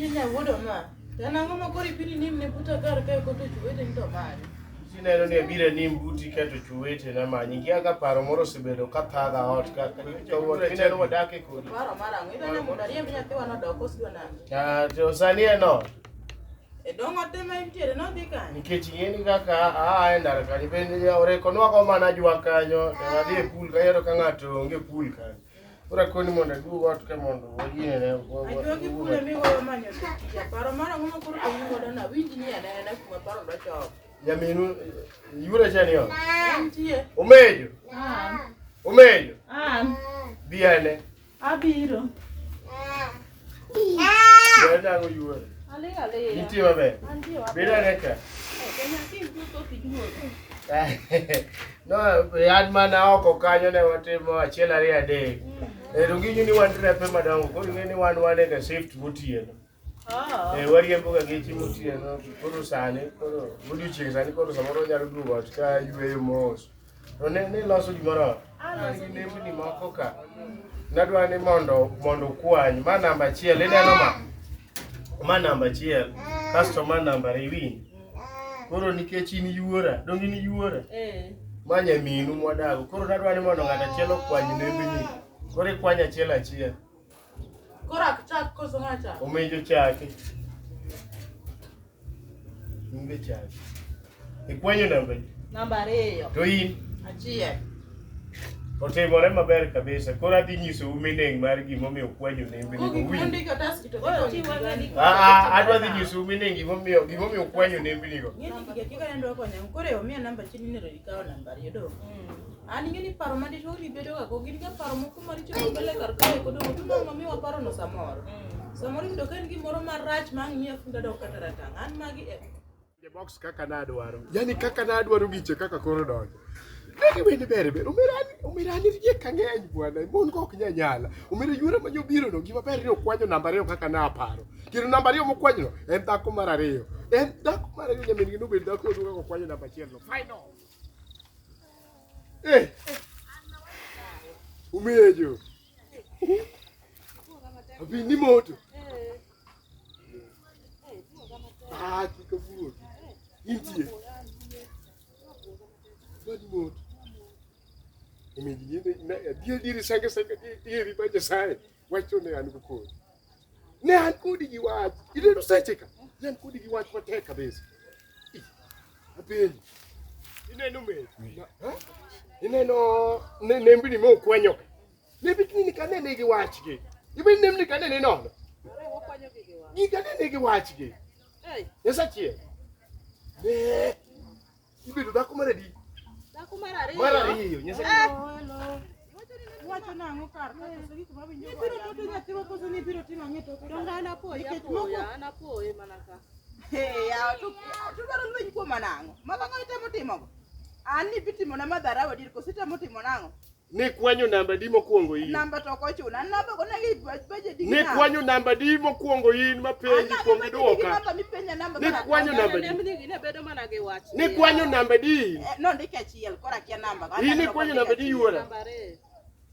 penjinya wuodo ma. Tanango makori pini nimne buta kar kae koto chuwete nito mari. Sineno ni abire nim buti keto chuwete na manyi. Ngia ka paro moro sebedo ka thaga ot ka. Sineno wadake kodi. Paro marango. Ito ne muda riembi nyathiwa nodoko sidwa nang'o. To sani eno. Dongo tema intiere nodhi kanyo. Nikech ing'eni kaka ndara kanyo bende orekonwa mana Yuak kanyo. Adhi e pool kayero ka ng'ato onge pool kanyo. Ora koni mondo aduog ot ka mondo wayiene. Aduogi pule migoyo manyo tija. Paro marango makoro to yugodo na winji ni anena kuma paro dochoko. Yaminu yura chani yo. Entie. Omejo. Omejo. Biane. Abiro. Nango yura. Ale. Intie maber. Beda neka. Kenya kim tuko kijuogo. No, yan mana oko kanyo ne watimo achiel ariyo adek. Runginyu ni wan trepe madongo, koro ing'eni wan e shift motieno. Wariembo ga geche motieno, koro sani, koro odiochieng' sani koro samoro nyalo duogo ot ka yweyo mos. To ne loso gimoro, nembni moko ka. Nadwa ni mondo kwany, ma namba achiel, ineno ma namba achiel, kasto ma namba ariyo. Koro nikech in yuora, dongi ni yuora. Ma nyaminu mwadago, koro nadwa ni mondo ng'ato achiel okwany nembni. Koro ikwanya achiel. Koro akchak koso ng'acha. Omejo chake. Imbe chake. Ikwanyo namba 2. To in? Achiel. Otimore maber kabisa. Koro adhi nyiso umineng mar gimomiyo kwanyo nembe ni winjo. Ndiko task to adwa dhi nyiso umineng gimomiyo kwanyo nembe ni go. Ng'eni kika ndo konya. Koro omiya namba chini ni rikawo namba 2 do. Ani ngeni paro madi to ribedo ga ko gin ga paro moko maricho mbele kar kae kodo to mami wa paro no samoro. Samoro ndo kan gimoro marach mang'iya funda do kata ratang. An magi e box kaka nadwaro. Yani kaka nadwaro giche kaka koro donjo. Negi wende bere. Umirani rie kang'eny bwana. Mon go ok nyanyala. Umire yura manyo biro no gima ber ni okwanyo namba 2 kaka na aparo. Kiro namba 2 mokwanyo no en dhako mar 2. En dhako mar 2 nyamin gino bed dhako duogo okwanyo namba 1 no. Final. Umejo. Abini moto. Kiko fuo. Intie. Bani moto. Umeji diri sange diri baje sai. Wacho ne an ko. Ne an kodi gi wach. Ide no secheka. Ne an kodi gi wach matek kabisa. Abeni. Ineno me. Ineno nembni mo kwanyo. Nebi kini kanene gi wachge. Ibi nemni kanene no. wo kwanyo gi wach. Ni kanene gi wachge. Yesa chie. Ne. Ibi do dako maradi. Dako marari. Marari, nyesa. Hello. Wacho nango kar ka so gik ma winjo. Biro to nyathiwa koso ni biro timo ng'eto. Dongana poya manaka. Ya to dwaro lweny kuom manang'o. Malang'o itemo timo. Ani bitimo na madhara wadir ko sitemo timo nang'o. Ni kwanyo namba di mokwongo in. Namba to ko chuna. Namba ko negi baje di. Ni kwanyo namba di mokwongo in mapenji kuom duoka. Namba mi penya namba. Ni kwanyo namba di. Ne bedo mana gi wach. Ni kwanyo namba di. No ndike achiel kora kia namba. Ni kwanyo namba di yuora.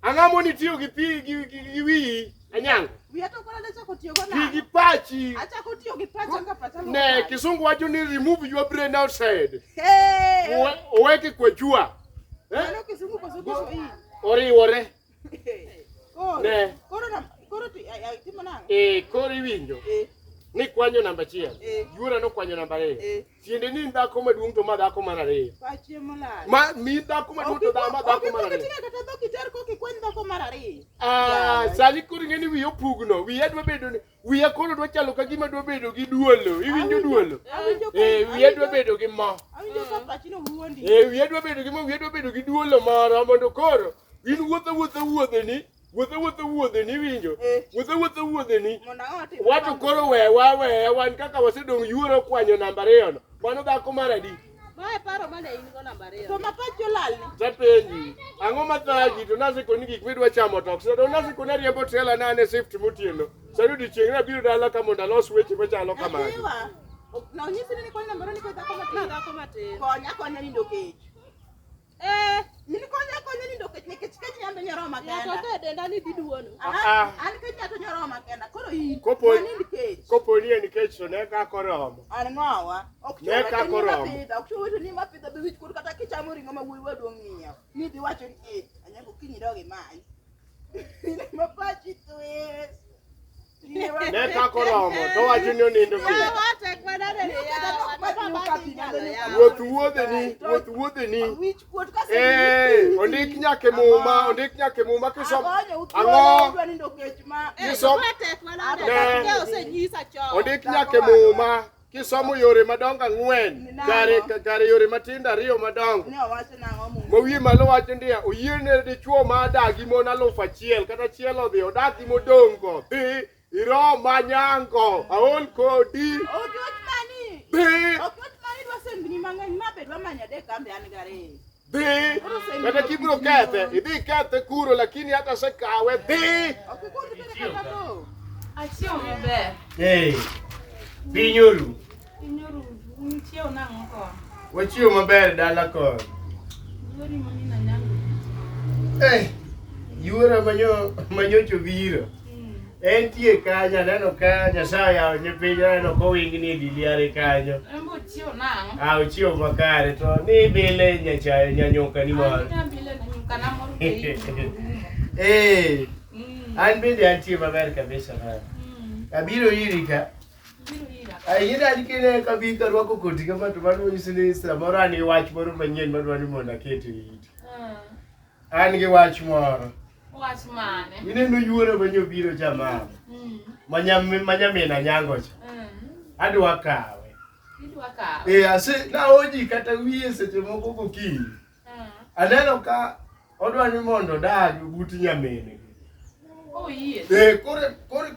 Ang'amo ni tiyo gi pi gi wi Anyango. Wiya to kora ne chako tiyo go na. Gi pachi. Achako tiyo gi pacha ka pacha. Ne kisungu wacho ni remove your brain outside. Hey. Oweke kwa jua. Ano kisungu koso koso hii. Oriwore. Ne. Koro timo nang'o? Koro iwinjo. Ni kwanyo namba 1. Yuora no kwanyo namba 2. Tiende ni dhako maduong' to ma dhako mar 2. Pachi molal. Ma mi dhako maduong' to dhako mar 2. Kata dhok iter ko kikwany dhako mar 2. Sani koro ng'eni wiya opugno. Wiya dwa bedo ni wiya koro dwa chalo ka gima dwa bedo gi duolo. Iwinjo duolo? Wiya dwa bedo gi mo. Awinjo ka pachi no wuondi. Wiya dwa bedo gi mo, wiya dwa bedo gi duolo moro mondo koro in wuotho ni. Wuothe ni winjo. Wuothe ni. Wato koro wewa wan kaka wasedong' yuoro kwanyo namba 2 no. Mano dhako mar adi? Mae paro mane in go namba 2. To mapacho lal ni. Tapenji. Ang'o mathaji to nasiko ni gik midwa chamo tok. So nasiko na riembo trailer nane shift motieno. Sani odiochieng' nabiro dala ka mondo alos weche machalo kamagi. Na onyisi ni kwanyo namba 2 ni dhako matin. Konya ni ndo kech. ini konya ni ndoke nikech nyambe nyaroma kenda. Ya to denda ni diduono. An kenya to nyaroma kenda. Koro in. Kopo ni nikech to ne ka koromo. An ngowa. Ok chuo ni mapidho be wich kur kata kichamo ringo ma wuoi wadong ng'iyo. Ni dhi wacho ni Anyango kinyi dogi mai. Ni mapachi twes. Ne ka koromo to wacho ni onindo fi. Wuoth ni. Ondik nyake muma kisom. Ang'o? Ondik nyake muma kisomo yore madongo ang'wen. Kare yore matindo ariyo madongo. Mowie malo wacho ndia oyiene dichuo ma dagi mon 1,000 kata chiel odhi odagi modong go. Irom Anyango, aol kodi. Kata kibro kete, idhi kete kuro lakini hata se kawe dhi. Achio maber. Pinyuru. Unchio nang'o kon? Wachio maber dala kon. Yori mami na nyango. Yuora manyocho biro. Entie kanya neno kanya saya nyepenya neno kowingni diliare kanyo. Embo chio nang'o? Uchio makare to ni bile nyanyoka ni moro. Bile nyanyoka na moro. An bende antie maber kabisa man. Abiro iri ka. Ayida dikene kabika rwako koti kama tumano yisini samoro ani wach moro manyien madwani mondo akete it. An gi wach moro. Wach mane? Ineno yuora manyo biro jamama. Manyamin Anyango cha. Adwa kawe. Idwa kawe? Ase na oji kata wiye seche moko gokinyi. Aneno ka odwani mondo dagi but nyamene. Yie.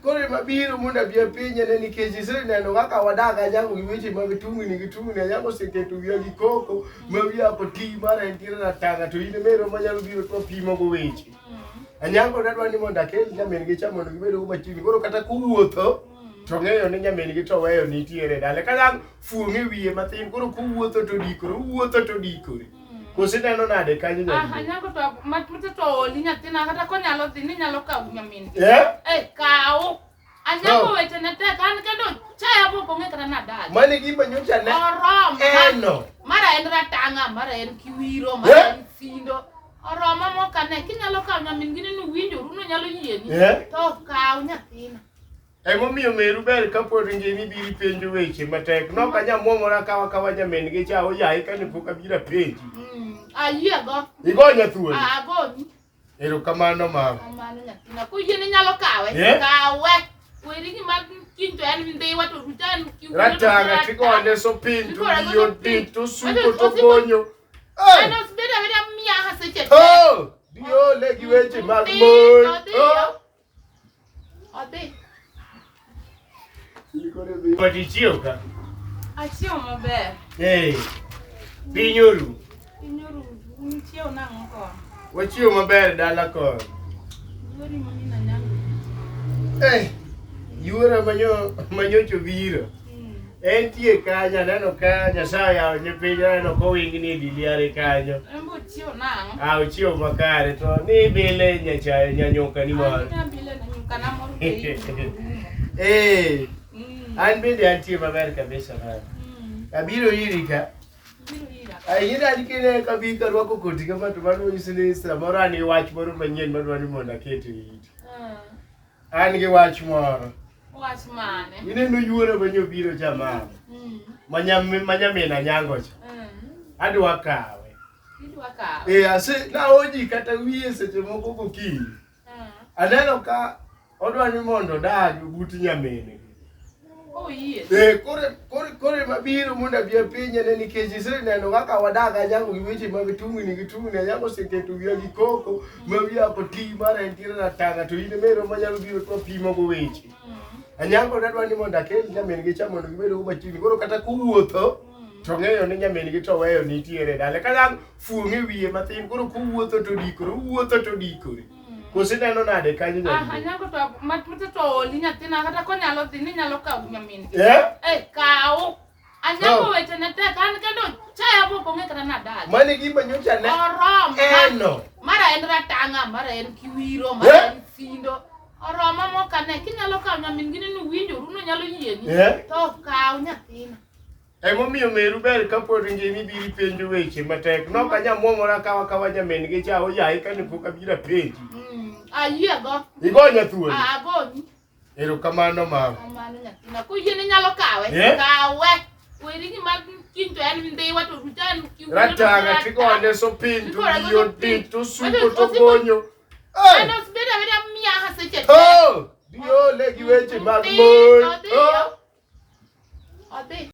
Kore mabiro mondo bia pinye ne nikech isere neno kaka wadaga Anyango gi weche mag tungni Anyango seketo wiya gi koko mawia poti mara entire na tanga to ine mero manyalo biro to pimo go weche. Anyango dadwani mondo akel nyamin gi chamo mondo gibedo go machiegni koro kata kuwuotho to ng'eyo ni nyamin gi to weyo nitiere dale kaya fuong'e wiye mathin koro kuwuotho to dikore. Kose neno nade kanyo nyamin. Anyango to matute to oli nyathina kata konyalo dhi ni nyalo kawo nyamin. Kawo. Anyango weche ne tek an kendo chaya moko ng'e kata nadagi. Mane gima nyocha ne. Oromo. Mara en ratanga, mara en kiwiro, mara en sindo. Oromo mokane kinyalo kawo nyamin gini no winjo runo nyalo yieni. To kawo nyathina. Emomiyo meru ber kapod ngeni biri penjo weche matek. Nok anyamwomora kawa nyamin gi cha oyaye kane pok abira penji. Ayiego. Igonya thuolo. Agoni. Erokamano mama. Kamano nyathina. Kuyieni nyalo kawe. Kawe. Weri gi mag kinto en ndhiwa to rutan kiwo. Ratanga tikone so pin to yo to suko to gonyo. Ano sibeda mia haseche. Dio legi weche mag mon. Ode. Pati chio ka. Achio maber. Pinyuru. Unchio nang'o kon? Wachio maber dala kon. Yori mami na nyango. Yuora manyocho biro. Entie kanya neno kanya saya nyepenya neno kowingni diliare kanyo. Embo chio nang'o? Uchio makare to ni bile nyanyoka ni moro. Bile nyanyoka na moro. An bende antie maber kabisa man. Abiro iri ka. Ayida dikene kabika rwako koti kama tumano yisini samoro ani wach moro manyien madwani mondo akete it. An gi wach moro. Wach mane? Ineno yuora manyo biro jamama. Manyamin Anyango cha. Adwa kawe. Idwa kawe? Ase na oji kata wiye seche moko gokinyi. Aneno ka odwani mondo dagi but nyamene. Yie. Kore mabiro mondo bia pinye ne nikech isere neno kaka wadaga Anyango gi weche mag tungni Anyango seketo wiya gi koko mawia poti mara entire na tanga to ine mero manyalo biro to pimo go weche. Anyango dadwani mondo akel nyamin gi chamo mondo gibedo go machiegni koro kata kuwuotho to ng'eyo ni nyamin gi to weyo nitiere dale kaya fuong'e wiye mathin koro kuwuotho to dikore. Kose neno nade kanyo nyamin. Anyango to matute to oli nyathina kata konyalo dhi ni nyalo kawo nyamin. Yeah? Kawo. Anyango weche ne tek an kendo chaya pok ong'e kata nadagi. Mane gima nyocha ne. Orom. Eno. Mara en ratanga, mara en kiwiro, mara en sindo. Oroma mokane kinyalo kawo nyamin gini nuwinjoru no nyalo yieni. To kaw nyathina. Emomiyo meru ber kapod ngimi biri penjo weche matek. No kanya muomora kawa nyamin gi cha oyayi kane pok abira penji. Ayie go. Igonya thuolo. Agoni. Erokamano mama. Kamano nyathina. Kuyieni nyalo kawe. Kawe. Weri gi mag kinto en ndiwa to rutan kiwiro. Ratanga tigone so pin to biyo pin to suko to gonyo. Ano sibeda miya haseche. Oh! Dio legi weche mag mon. Odi.